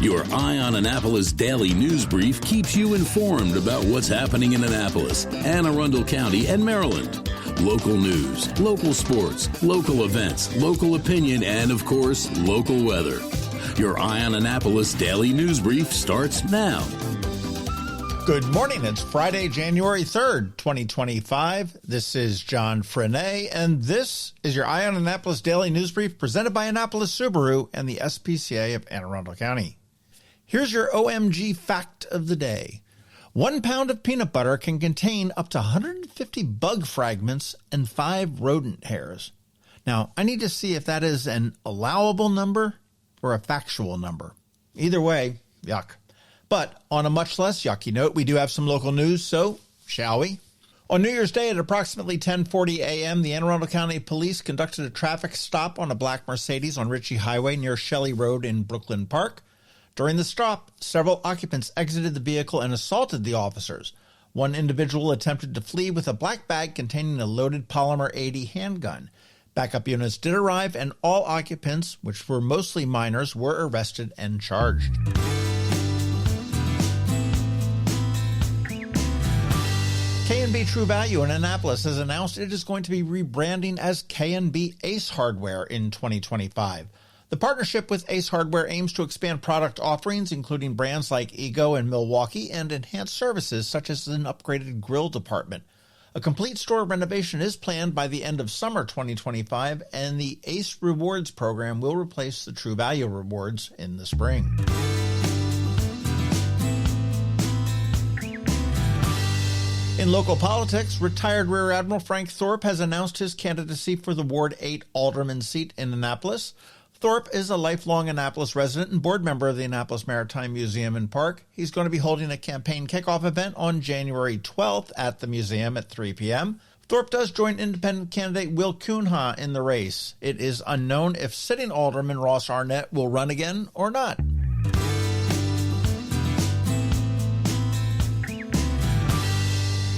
Your Eye on Annapolis daily news brief keeps you informed about what's happening in Annapolis, Anne Arundel County, and Maryland. Local news, local sports, local events, local opinion, and, of course, local weather. Your Eye on Annapolis daily news brief starts now. Good morning. It's Friday, January 3rd, 2025. This is John Frenaye, and this is your Eye on Annapolis daily news brief presented by Annapolis Subaru and the SPCA of Anne Arundel County. Here's your OMG fact of the day. 1 pound of peanut butter can contain up to 150 bug fragments and 5 rodent hairs. Now, I need to see if that is an allowable number or a factual number. Either way, yuck. But on a much less yucky note, we do have some local news, so shall we? On New Year's Day at approximately 10:40 a.m., the Anne Arundel County Police conducted a traffic stop on a black Mercedes on Ritchie Highway near Shelley Road in Brooklyn Park. During the stop, several occupants exited the vehicle and assaulted the officers. One individual attempted to flee with a black bag containing a loaded polymer 80 handgun. Backup units did arrive, and all occupants, which were mostly minors, were arrested and charged. K&B True Value in Annapolis has announced it is going to be rebranding as K&B Ace Hardware in 2025. The partnership with Ace Hardware aims to expand product offerings, including brands like Ego and Milwaukee, and enhance services such as an upgraded grill department. A complete store renovation is planned by the end of summer 2025, and the Ace Rewards program will replace the True Value Rewards in the spring. In local politics, retired Rear Admiral Frank Thorp has announced his candidacy for the Ward 8 Alderman seat in Annapolis. Thorp is a lifelong Annapolis resident and board member of the Annapolis Maritime Museum and Park. He's going to be holding a campaign kickoff event on January 12th at the museum at 3 p.m. Thorp does join independent candidate Will Cunha in the race. It is unknown if sitting Alderman Ross Arnett will run again or not.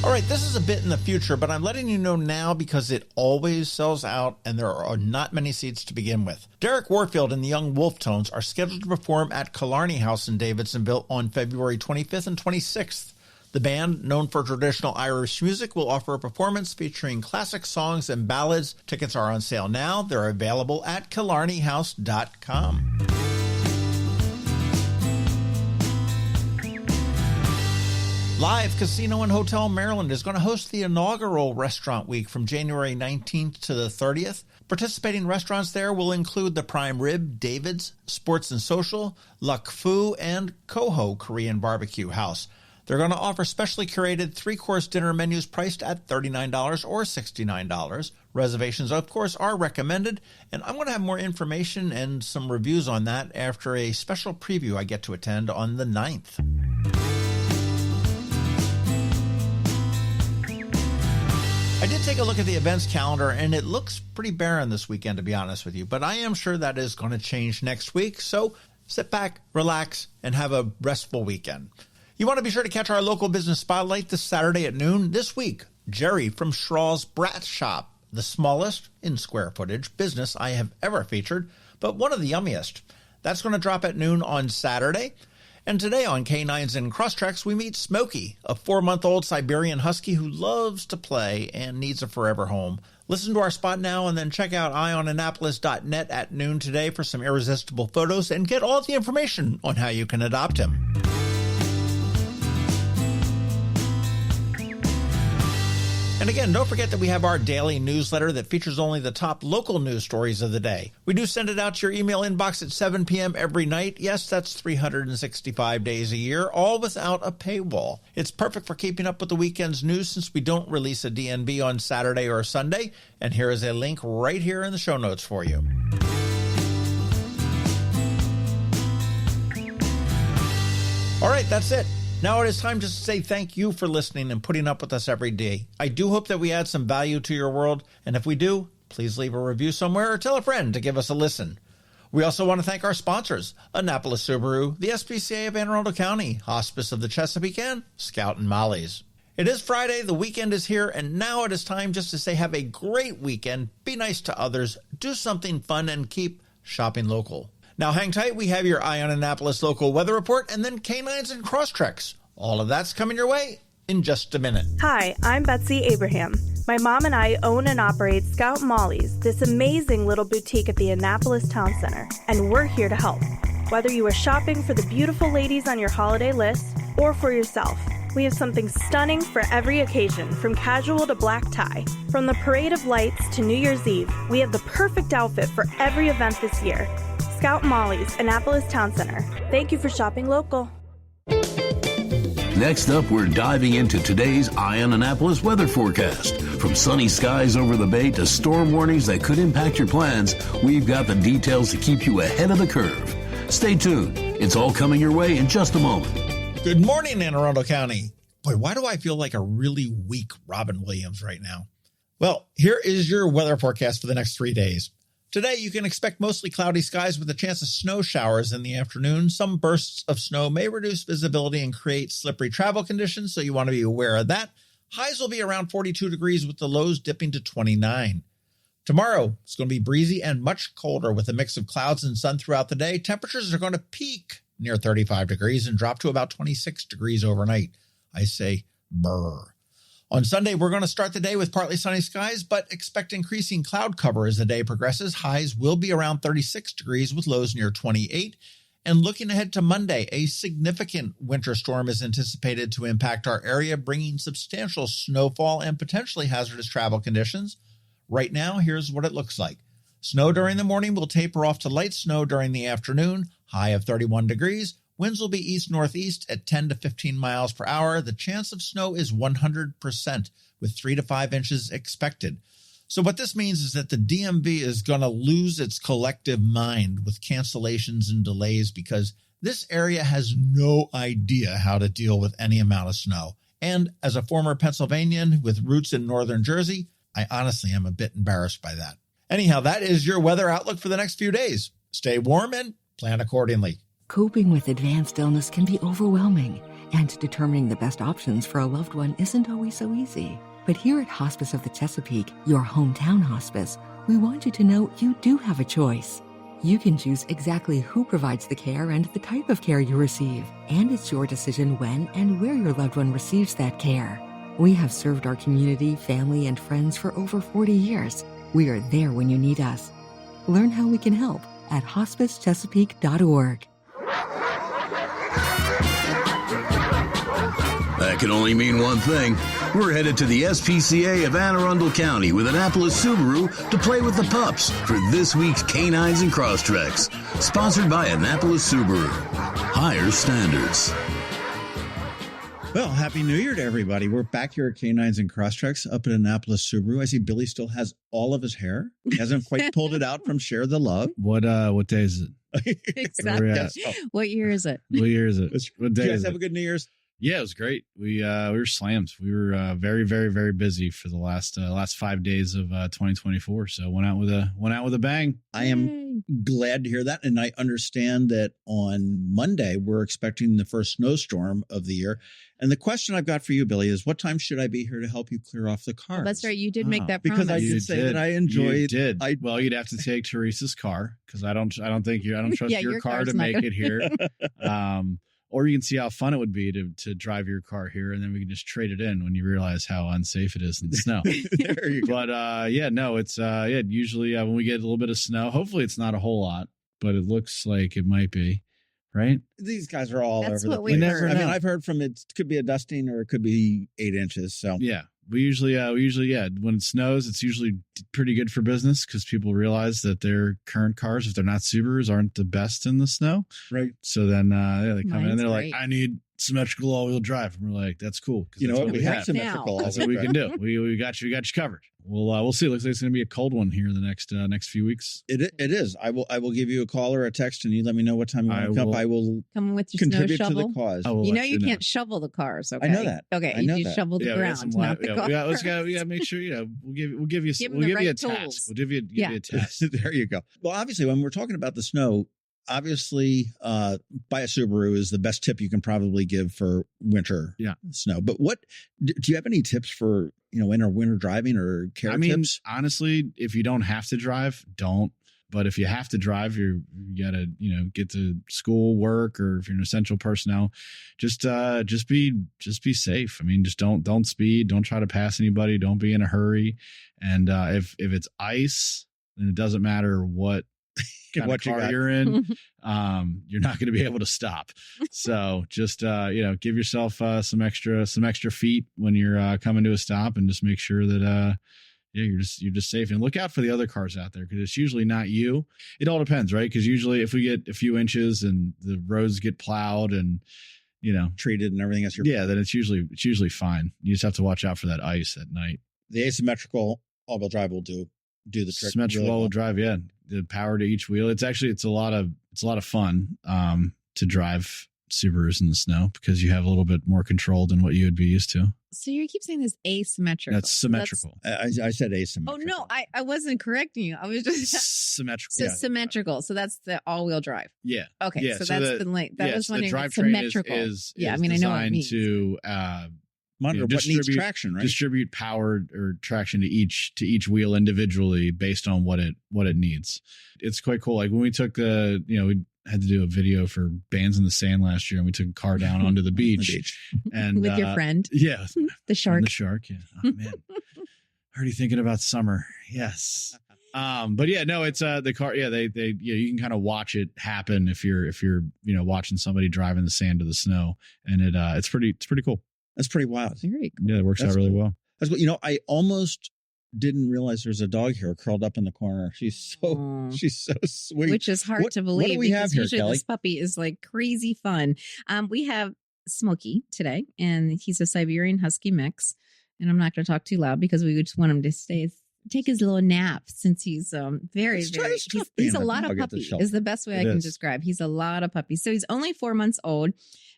All right, this is a bit in the future, but I'm letting you know now because it always sells out and there are not many seats to begin with. Derek Warfield and the Young Wolfe Tones are scheduled to perform at Killarney House in Davidsonville on February 25th and 26th. The band, known for traditional Irish music, will offer a performance featuring classic songs and ballads. Tickets are on sale now. They're available at killarneyhouse.com. Live Casino and Hotel Maryland is going to host the inaugural Restaurant Week from January 19th to the 30th. Participating restaurants there will include the Prime Rib, David's, Sports and Social, Luck Fu, and Coho Korean Barbecue House. They're going to offer specially curated 3-course dinner menus priced at $39 or $69. Reservations, of course, are recommended, and I'm going to have more information and some reviews on that after a special preview I get to attend on the 9th. I did take a look at the events calendar, and it looks pretty barren this weekend, to be honest with you, but I am sure that is going to change next week, so sit back, relax, and have a restful weekend. You want to be sure to catch our local business spotlight this Saturday at noon. This week, Jerry from Schraw's Brat Shop, the smallest, in square footage, business I have ever featured, but one of the yummiest. That's going to drop at noon on Saturday. And today on Canines and Crosstreks, we meet Smokey, a 4-month-old Siberian Husky who loves to play and needs a forever home. Listen to our spot now and then check out eyeonannapolis.net at noon today for some irresistible photos and get all the information on how you can adopt him. And again, don't forget that we have our daily newsletter that features only the top local news stories of the day. We do send it out to your email inbox at 7 p.m. every night. Yes, that's 365 days a year, all without a paywall. It's perfect for keeping up with the weekend's news since we don't release a DNB on Saturday or Sunday. And here is a link right here in the show notes for you. All right, that's it. Now it is time just to say thank you for listening and putting up with us every day. I do hope that we add some value to your world, and if we do, please leave a review somewhere or tell a friend to give us a listen. We also want to thank our sponsors, Annapolis Subaru, the SPCA of Anne Arundel County, Hospice of the Chesapeake, and Scout and Molly's. It is Friday, the weekend is here, and now it is time just to say have a great weekend, be nice to others, do something fun, and keep shopping local. Now hang tight. We have your Eye on Annapolis local weather report and then Canines and Crosstreks. All of that's coming your way in just a minute. Hi, I'm Betsy Abraham. My mom and I own and operate Scout Molly's, this amazing little boutique at the Annapolis Town Center, and we're here to help. Whether you are shopping for the beautiful ladies on your holiday list or for yourself, we have something stunning for every occasion, from casual to black tie. From the Parade of Lights to New Year's Eve, we have the perfect outfit for every event this year. Scout Molly's, Annapolis Town Center. Thank you for shopping local. Next up, we're diving into today's Eye on Annapolis weather forecast. From sunny skies over the bay to storm warnings that could impact your plans, we've got the details to keep you ahead of the curve. Stay tuned. It's all coming your way in just a moment. Good morning, Anne Arundel County. Boy, why do I feel like a really weak Robin Williams right now? Well, here is your weather forecast for the next 3 days. Today, you can expect mostly cloudy skies with a chance of snow showers in the afternoon. Some bursts of snow may reduce visibility and create slippery travel conditions, so you want to be aware of that. Highs will be around 42 degrees with the lows dipping to 29. Tomorrow, it's going to be breezy and much colder with a mix of clouds and sun throughout the day. Temperatures are going to peak near 35 degrees and drop to about 26 degrees overnight. I say brr. On Sunday, we're going to start the day with partly sunny skies, but expect increasing cloud cover as the day progresses. Highs will be around 36 degrees with lows near 28. And looking ahead to Monday, a significant winter storm is anticipated to impact our area, bringing substantial snowfall and potentially hazardous travel conditions. Right now, here's what it looks like. Snow during the morning will taper off to light snow during the afternoon, high of 31 degrees. Winds will be east-northeast at 10 to 15 miles per hour. The chance of snow is 100%, with 3 to 5 inches expected. So what this means is that the DMV is going to lose its collective mind with cancellations and delays because this area has no idea how to deal with any amount of snow. And as a former Pennsylvanian with roots in northern Jersey, I honestly am a bit embarrassed by that. Anyhow, that is your weather outlook for the next few days. Stay warm and plan accordingly. Coping with advanced illness can be overwhelming, and determining the best options for a loved one isn't always so easy. But here at Hospice of the Chesapeake, your hometown hospice, we want you to know you do have a choice. You can choose exactly who provides the care and the type of care you receive, and it's your decision when and where your loved one receives that care. We have served our community, family, and friends for over 40 years. We are there when you need us. Learn how we can help at hospicechesapeake.org. That can only mean one thing. We're headed to the SPCA of Anne Arundel County with Annapolis Subaru to play with the pups for this week's Canines and Crosstreks. Sponsored by Annapolis Subaru. Higher standards. Well, Happy New Year to everybody. We're back here at Canines and Crosstreks up at Annapolis Subaru. I see Billy still has all of his hair. He hasn't quite pulled it out from Share the Love. What day is it? Exactly. What year is it? What year is it? What day Did you guys is have it? a good New Year's? Yeah, it was great. We were slammed. We were very, very, very busy for the last 5 days of 2024. So went out with a bang. I am glad to hear that, and I understand that on Monday we're expecting the first snowstorm of the year. And the question I've got for you, Billy, is what time should I be here to help you clear off the cars? Well, that's right. You did make that promise. Because I did say that I enjoyed. You did. Well, you'd have to take Teresa's car because I don't trust your car to make it here. Or you can see how fun it would be to drive your car here, and then we can just trade it in when you realize how unsafe it is in the snow. There you go. But it's usually when we get a little bit of snow, hopefully it's not a whole lot, but it looks like it might be, right? These guys are all That's over the what place. we heard. I mean, I've heard from it could be a dusting or it could be 8 inches. So Yeah. We usually when it snows, it's usually pretty good for business because people realize that their current cars, if they're not Subarus, aren't the best in the snow. right. So then they come in and they're Mine's like, I need symmetrical all-wheel drive. And we're like, that's cool. You know what? what We we have have symmetrical. now. That's what we can do. We got you covered. We'll see. Looks like it's going to be a cold one here in the next few weeks. It is. I will give you a call or a text, and you let me know what time you want to come up. I will Come with your snow contribute to shovel. the cause. I will You know let you can't shovel the cars. Okay, I know that. Okay, I know you that. shovel the we got ground, some not the car. we got to make sure we'll give you Give them we'll the give you a right task. tools. We'll give you a task. There you go. Well, obviously, when we're talking about the snow, obviously, buy a Subaru is the best tip you can probably give for winter snow. But what do you have any tips for winter driving or care tips? Honestly, if you don't have to drive, don't. But if you have to drive, you got to, get to school, work, or if you're an essential personnel, just be safe. I mean, just don't speed. Don't try to pass anybody. Don't be in a hurry. And if it's ice, then it doesn't matter what kind of car you're in, you're not going to be able to stop. So just give yourself some extra feet when you're coming to a stop, and just make sure that you're just safe, and look out for the other cars out there, because it's usually not you. It all depends, right? Because usually if we get a few inches and the roads get plowed and treated and everything else, then it's usually fine. You just have to watch out for that ice at night. The asymmetrical all-wheel drive will do the trick. Symmetrical all-wheel drive, yeah. The power to each wheel. It's a lot of fun to drive Subarus in the snow, because you have a little bit more control than what you would be used to. So you keep saying this asymmetrical. That's symmetrical. I said asymmetrical. Oh no, I wasn't correcting you. I was just symmetrical. So symmetrical. So that's the all-wheel drive. Yeah. Okay. Yeah. So that's been like that was wondering. The drivetrain is I know what it means. To monitor what needs traction, right? Distribute power or traction to each wheel individually based on what it needs. It's quite cool. Like when we took we had to do a video for Bands in the Sand last year, and we took a car down onto the beach. And with your friend. Yeah. The shark. And the shark, yeah. Oh man. Already thinking about summer. Yes. But yeah, no, it's the car. Yeah, they you can kind of watch it happen if you're watching somebody driving the sand to the snow, and it's pretty cool. That's pretty wild. Very cool. Yeah, it works out really well. That's what I almost didn't realize there's a dog here curled up in the corner. She's so sweet. Which is hard to believe. What do we have here, usually Kelly? This puppy is like crazy fun. We have Smokey today, and he's a Siberian Husky mix. And I'm not going to talk too loud because we just want him to take his little nap, since he's he's a lot of puppy is the best way I can describe. He's a lot of puppy. So he's only 4 months old,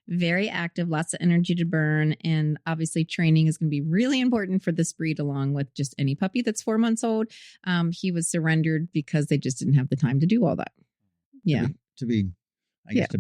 very active, lots of energy to burn. And obviously training is going to be really important for this breed, along with just any puppy that's 4 months old. He was surrendered because they just didn't have the time to do all that. Yeah. To be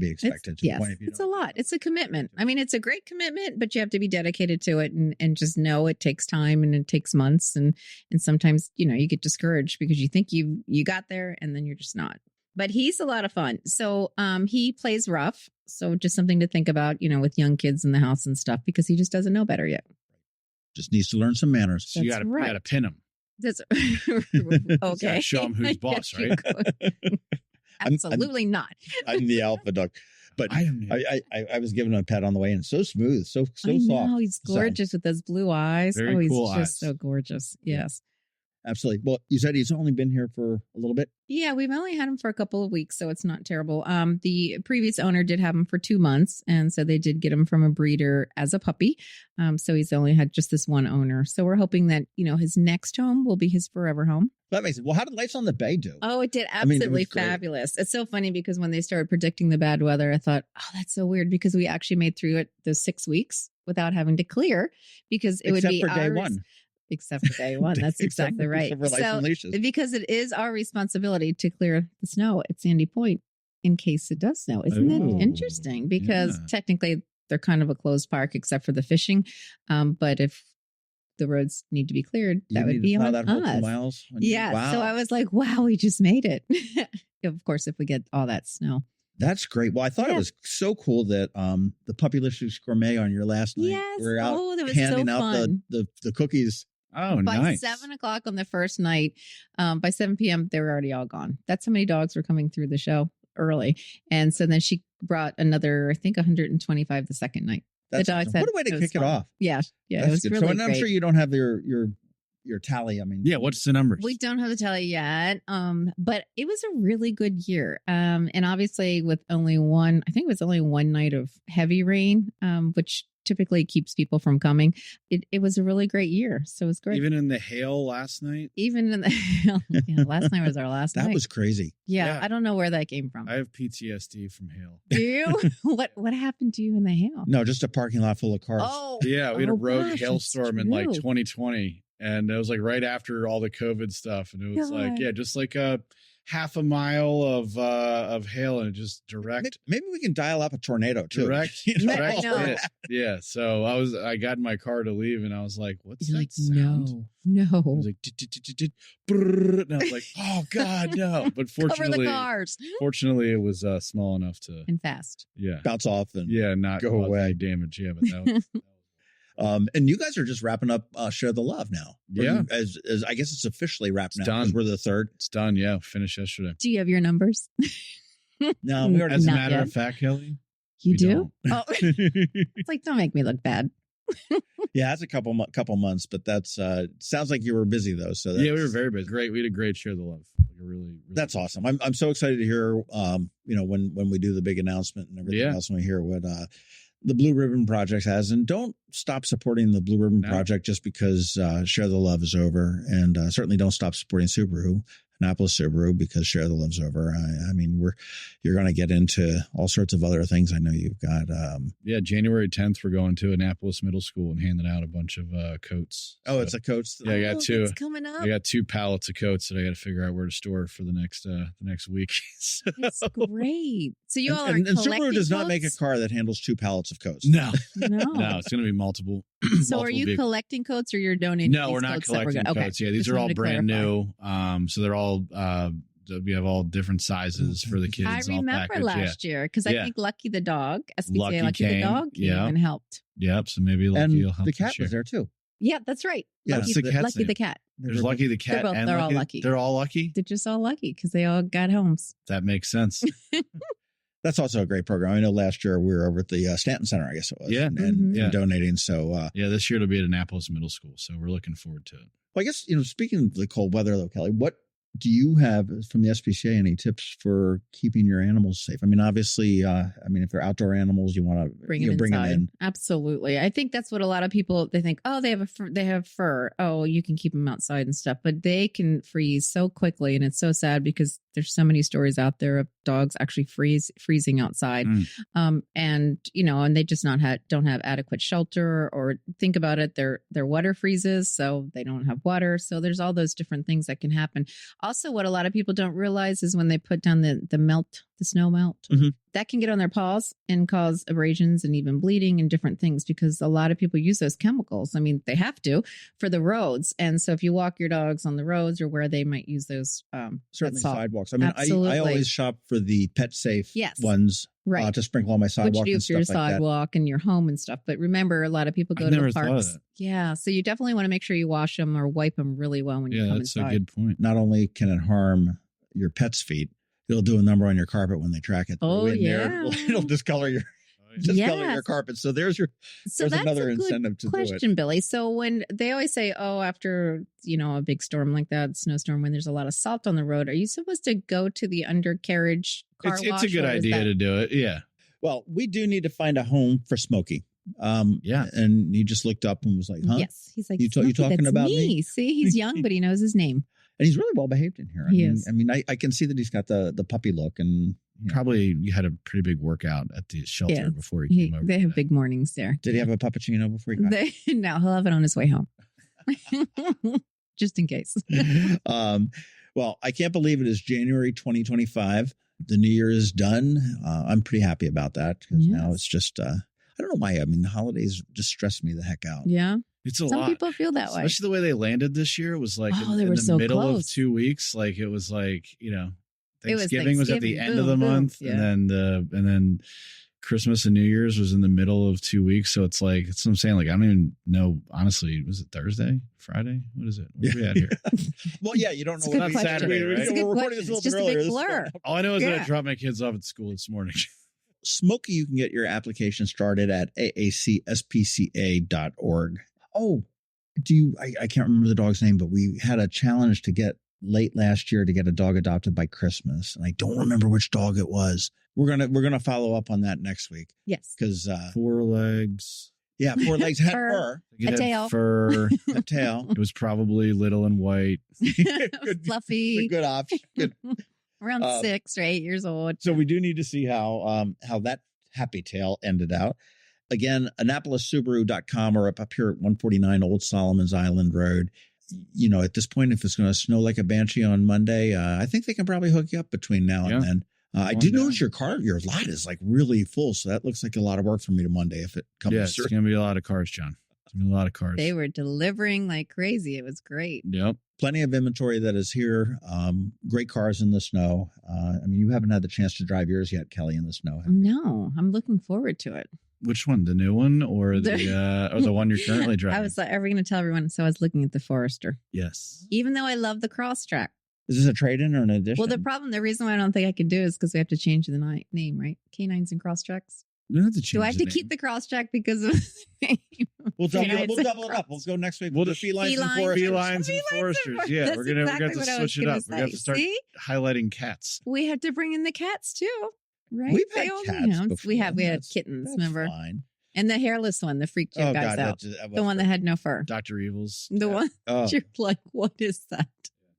expected. It's a lot. It's a commitment. I mean, it's a great commitment, but you have to be dedicated to it and just know it takes time and it takes months. And sometimes, you get discouraged because you think you got there and then you're just not. But he's a lot of fun. So he plays rough. So just something to think about, with young kids in the house and stuff, because he just doesn't know better yet. Just needs to learn some manners. So you got to pin him. That's okay. Show him who's boss, right? Absolutely not. I'm the alpha dog, but I was giving him a pet on the way, and so smooth, so soft. No, he's gorgeous with those blue eyes. Very cool he's just eyes. so gorgeous. Yes. Absolutely. Well, you said he's only been here for a little bit. Yeah, we've only had him for a couple of weeks, so it's not terrible. The previous owner did have him for 2 months, and so they did get him from a breeder as a puppy. So he's only had just this one owner. So we're hoping that, his next home will be his forever home. That makes it. Well, how did Lights on the Bay do? Oh, it did absolutely fabulous. It's so funny because when they started predicting the bad weather, I thought, oh, that's so weird, because we actually made through it those 6 weeks without having to clear, because it would be for day one. Except for day one. That's exactly right. So, because it is our responsibility to clear the snow at Sandy Point in case it does snow. Isn't that interesting? Because technically they're kind of a closed park except for the fishing. But if the roads need to be cleared, that would be on us. Miles. Yeah. Wow. So I was like, wow, we just made it. Of course, if we get all that snow. That's great. Well, I thought it was so cool that the Puppy Licious Gourmet on your last night. Yes. We're out that was handing so out fun. the cookies. Oh, by nice. 7:00 on the first night, by 7 p.m., they were already all gone. That's how many dogs were coming through the show early. And so then she brought another, I think, 125 the second night. That's the dogs awesome. What a way to kick it off. Yeah. That's it was good. really great. I'm sure you don't have your tally. I mean, what's the numbers? We don't have the tally yet. But it was a really good year. And obviously with only one night of heavy rain, which typically keeps people from coming. It was a really great year. So it was great. Even in the hail last night? Even in the hail. Yeah, last night was our last night. That was crazy. Yeah, I don't know where that came from. I have PTSD from hail. Do you? What happened to you in the hail? No, just a parking lot full of cars. Oh. Yeah, we had a rogue hailstorm in like 2020. And it was like right after all the COVID stuff. And it was just like a half a mile of hail and just direct. Maybe we can dial up a tornado too. Direct hit. Yeah. So I got in my car to leave and I was like, what's that sound? No. I was like, and I was like, oh God, no. But Cover the cars. Fortunately, it was small enough to and fast. Yeah. Bounce off and not go away. Damage. Yeah, but that was and you guys are just wrapping up Share the Love now. Yeah. As I guess it's officially wrapped now. Done. We're the third. It's done. Yeah. Finished yesterday. Do you have your numbers? No, we already. As a matter of fact, Kelly. You do? Oh, it's like, don't make me look bad. Yeah, it's a couple months, but that's sounds like you were busy though. So yeah, we were very busy. Great, we had a great Share the Love. Like really that's awesome. I'm so excited to hear when we do the big announcement and everything else, when we hear what the Blue Ribbon Project has. And don't stop supporting the Blue Ribbon Project just because Share the Love is over, and certainly don't stop supporting Annapolis Subaru, because Share the Love's over. I mean, you're going to get into all sorts of other things. I know you've got. January 10th, we're going to Annapolis Middle School and handing out a bunch of coats. Oh, so, it's a coats. Yeah, I got two. It's coming up. I got 2 pallets of coats that I got to figure out where to store for the next week. So. That's great. So you all are and collecting Subaru does coats? not make a car that handles 2 pallets of coats. No, no, it's going to be multiple. So are you collecting coats or you're donating? No, we're not collecting coats. Yeah, these are all brand new. So they're all. We have all different sizes for the kids. I remember last year because I think Lucky the dog, SPCA Lucky the dog, came and helped. Yep. So maybe Lucky will help. The cat was there too. Yeah, that's right. Yeah, Lucky the cat. There's Lucky the cat. They're all lucky. They're all lucky. They're just all lucky because they all got homes. That makes sense. That's also a great program. I know last year we were over at the Stanton Center, I guess it was. Yeah. And donating. So this year it'll be at Annapolis Middle School. So we're looking forward to it. Well, I guess, speaking of the cold weather though, Kelly, what do you have from the SPCA any tips for keeping your animals safe? I mean, obviously, if they're outdoor animals, you want to bring them in. Absolutely. I think that's what a lot of people, they think, oh, they have fur. Oh, you can keep them outside and stuff, but they can freeze so quickly. And it's so sad because there's so many stories out there of dogs actually freezing outside. And they just don't have adequate shelter, or think about it. Their water freezes, so they don't have water. So there's all those different things that can happen. Also, what a lot of people don't realize is when they put down the snow melt, that can get on their paws and cause abrasions and even bleeding and different things, because a lot of people use those chemicals. I mean, they have to for the roads. And so if you walk your dogs on the roads or where they might use those, certainly sidewalks. I mean, I always shop for the pet safe ones. Right. To sprinkle on my sidewalk. Which you do for your sidewalk and your home and stuff. But remember, a lot of people go to the parks. Yeah. So you definitely want to make sure you wash them or wipe them really well when you come inside. Yeah, that's a good point. Not only can it harm your pet's feet, it'll do a number on your carpet when they track it. Oh, yeah. It'll discolor your your carpet. So there's another incentive to question, do it. Billy. So when they always say, after, a big storm like that, snowstorm, when there's a lot of salt on the road, are you supposed to go to the undercarriage car wash? It's a good idea to do it. Yeah. Well, we do need to find a home for Smokey. And he just looked up and was like, huh? Yes. He's like, you talking about me? See, he's young, but he knows his name. And he's really well behaved in here. He is. I mean, I can see that he's got the puppy look, and probably you had a pretty big workout at the shelter before he came over. They have big mornings there. Did he have a puppuccino before he got No, he'll have it on his way home. Just in case. Well, I can't believe it is January 2025. The new year is done. I'm pretty happy about that, because now it's just, I don't know why. I mean, the holidays just stress me the heck out. Yeah. It's a Some lot. people feel that way. Especially the way they landed this year. It was like in were the so middle close. of 2 weeks. Like it was like, Thanksgiving was at the end of the month, and then Christmas and New Year's was in the middle of 2 weeks. So it's like, that's what I'm saying. Like, I don't even know, honestly, was it Thursday, Friday? What is it? What are we at here? Well, yeah, you don't know what Saturday, right? It's a good question. It's just a big blur. All I know is that I dropped my kids off at school this morning. Smokey, you can get your application started at aacspca.org. Oh, I can't remember the dog's name, but we had a challenge to get late last year to get a dog adopted by Christmas, and I don't remember which dog it was. We're gonna follow up on that next week. Yes, because 4 legs. Yeah, 4 legs had fur. A tail. Fur. A tail. It was probably little and white. Fluffy. Good option. Good. Around 6 or 8 years old. So we do need to see how that happy tale ended out. Again, AnnapolisSubaru.com, or up here at 149 Old Solomon's Island Road. at this point, if it's going to snow like a banshee on Monday, I think they can probably hook you up between now and then. I do notice your lot is like really full. So that looks like a lot of work for me to Monday if it comes through. It's going to be a lot of cars, John. It's going to be a lot of cars. They were delivering like crazy. It was great. Yep. Plenty of inventory that is here. Great cars in the snow. You haven't had the chance to drive yours yet, Kelly, in the snow. No, I'm looking forward to it. Which one? The new one or the one you're currently driving? I was like, are we going to tell everyone? So I was looking at the Forester. Yes. Even though I love the Crosstreks. Is this a trade-in or an addition? Well, the reason why I don't think I can do it is because we have to change the name, right? Canines and Crosstreks. You don't have to change. Do I have to keep the Crosstrek because of the name? We'll double it up. We'll go next week. We'll do felines and foresters. Felines and foresters. Yeah, we're gonna have to switch it up. We're gonna have to start highlighting cats. We have to bring in the cats too, right? We've had cats before. We had kittens. Remember? Fine. And the hairless one, the freak show guys out. The one that had no fur. Dr. Evils. The one you're like, what is that?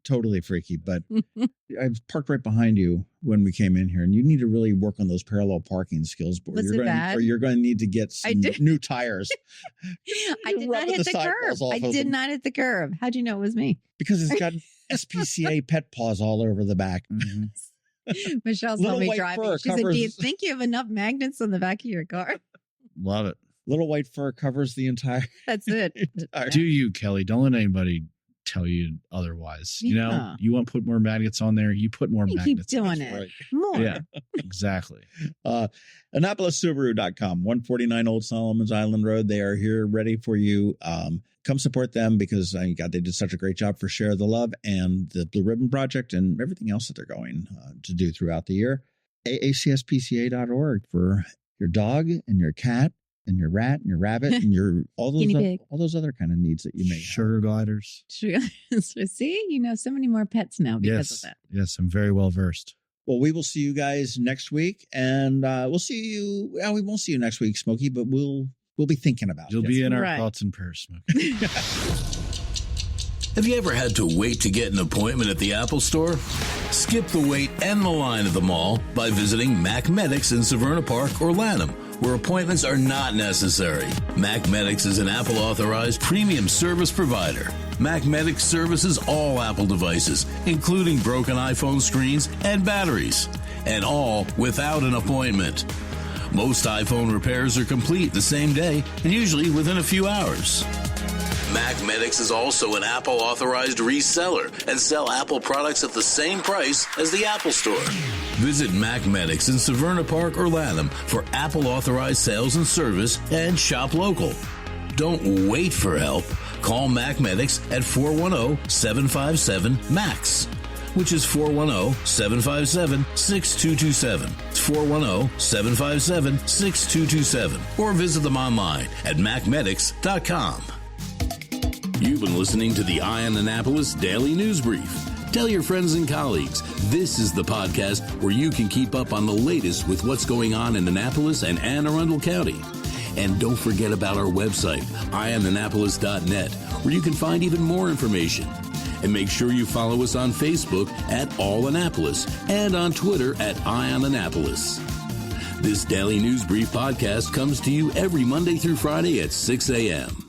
Totally freaky, but I parked right behind you when we came in here, and you need to really work on those parallel parking skills. Or you're going to need to get some new tires. I did not hit the curb. I did not hit the curb. How'd you know it was me? Because it's got SPCA pet paws all over the back. Mm-hmm. Michelle saw me driving. She said, do you think you have enough magnets on the back of your car? Love it. Little white fur covers the entire. That's it. Do you, Kelly? Don't let anybody tell you otherwise. Yeah. You want to put more magnets on there, you put more magnets. Keep doing it. Right. More. Yeah, exactly. AnnapolisSubaru.com, 149 Old Solomon's Island Road. They are here ready for you. Come support them because they did such a great job for Share the Love and the Blue Ribbon Project and everything else that they're going to do throughout the year. AACSPCA.org for your dog and your cat and your rat and your rabbit and your all those other kind of needs that you may Sugar have. gliders. So see, so many more pets now because of that. Yes, I'm very well versed. Well, we will see you guys next week, and we'll see you. Well, we won't see you next week, Smokey, but we'll be thinking about it. You'll be in our thoughts and prayers, Smokey. Have you ever had to wait to get an appointment at the Apple Store? Skip the wait and the line at the mall by visiting Mac Medics in Severna Park or Lanham, where appointments are not necessary. Mac Medics is an Apple authorized premium service provider. Mac Medics services all Apple devices, including broken iPhone screens and batteries, and all without an appointment. Most iPhone repairs are complete the same day and usually within a few hours. Mac Medics is also an Apple authorized reseller and sell Apple products at the same price as the Apple Store. Visit Mac Medics in Severna Park or Lanham for Apple authorized sales and service and shop local. Don't wait for help. Call Mac Medics at 410-757-MAX, which is 410-757-6227. It's 410-757-6227. Or visit them online at macmedics.com. You've been listening to the Eye on Annapolis Daily News Brief. Tell your friends and colleagues, this is the podcast where you can keep up on the latest with what's going on in Annapolis and Anne Arundel County. And don't forget about our website, eyeonannapolis.net, where you can find even more information. And make sure you follow us on Facebook at All Annapolis and on Twitter at Eye on Annapolis. This Daily News Brief podcast comes to you every Monday through Friday at 6 a.m.